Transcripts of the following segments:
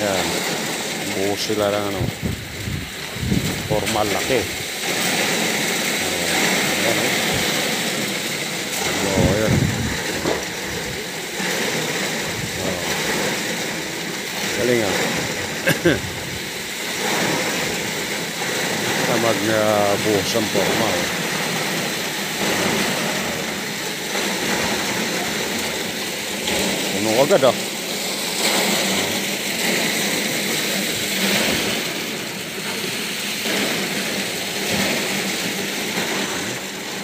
Yan. Buhos sila ng ano. Formal laki. Ayan o. Oh, ayan. Oh. Galing ah. Mag-buhos ang formal. Puno agad ah.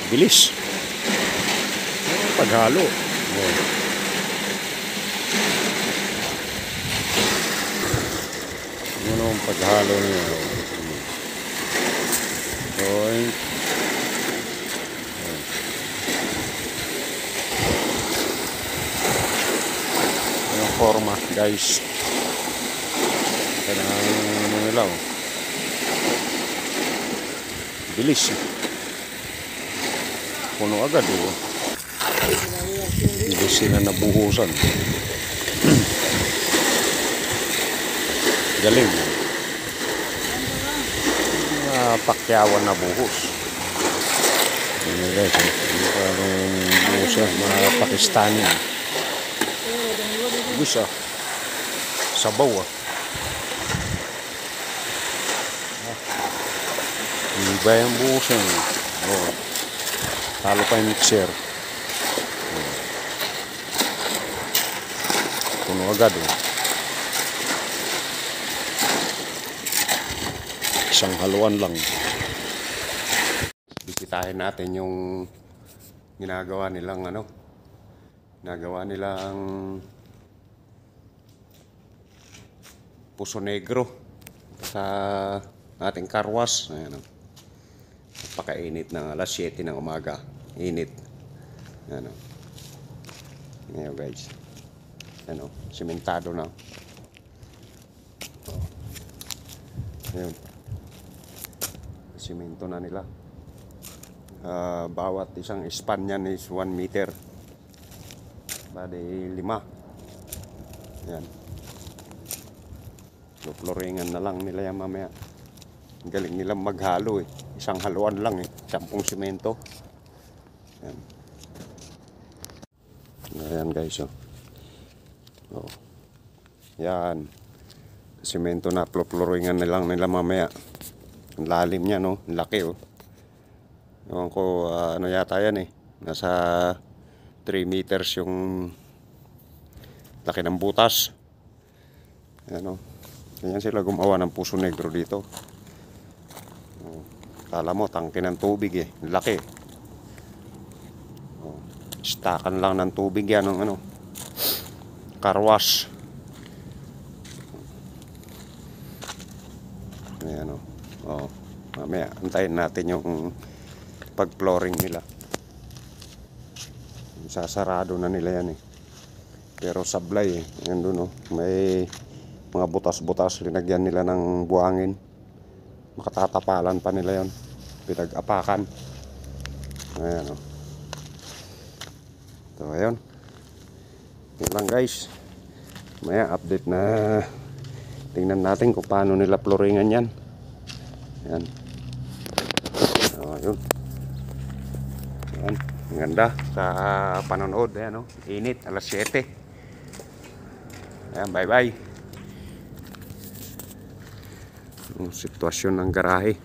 Bilis. Paghalo. Oh. Ano ang paghalo niya? Oink. Yung forma guys. Kailangan ano nila oh. Bilis eh. Puno agad oh. Bilis sila nabuhusan. Galing. Pakyawan na buhos. Ano guys, parang buhos na mga Pakistani. Buhos ah. Sabaw ah. Iba yung buhos yan. Oh. Talo pa yung mixer. Puno agad oh. Isang haluan lang. Bisitahin natin yung ginagawa nilang ano. Ginagawa nilang puso negro sa ating karwas. Ayan, napakainit ng alas 7 ng umaga. Init. Ayan, ayan guys. Ayan, simentado na. Ayan. Simento na nila. Bawat isang span niyan is 1 meter. Bali 5. Yan. So, floringan na lang nila yan mamaya. Galing nilang maghalo eh. Isang haluan lang eh. 10 simento. Yan. Ayan guys oh. Oh. Yan. Simento na floringan na lang nila mamaya. Ang lalim niya no, laki oh. Ewan ko ano yata yan eh. Nasa 3 meters yung laki ng butas. Ayan oh. Ganyan sila gumawa ng puso negro dito. Oh. Kala mo tangke ng tubig eh, laki. Oh. Stakan lang ng tubig yan ng ano. Karwas. Ayan oh. Oh, mamaya antayin natin yung pag-flooring nila. Sasarado na nila yan eh. Pero sablay eh. Yan doon oh. May mga butas-butas. Linagyan nila ng buhangin. Makatatapalan pa nila yon. Pinag-apakan. Ayan oh. So ayun. Yan lang guys. Mamaya update na. Tingnan natin kung paano nila flooringan yan. Yan. So, yun. Yan. Ang ganda sa panonood. Ayan, no? Init. Alas 7. Ayan, bye bye. Sitwasyon ng garahe.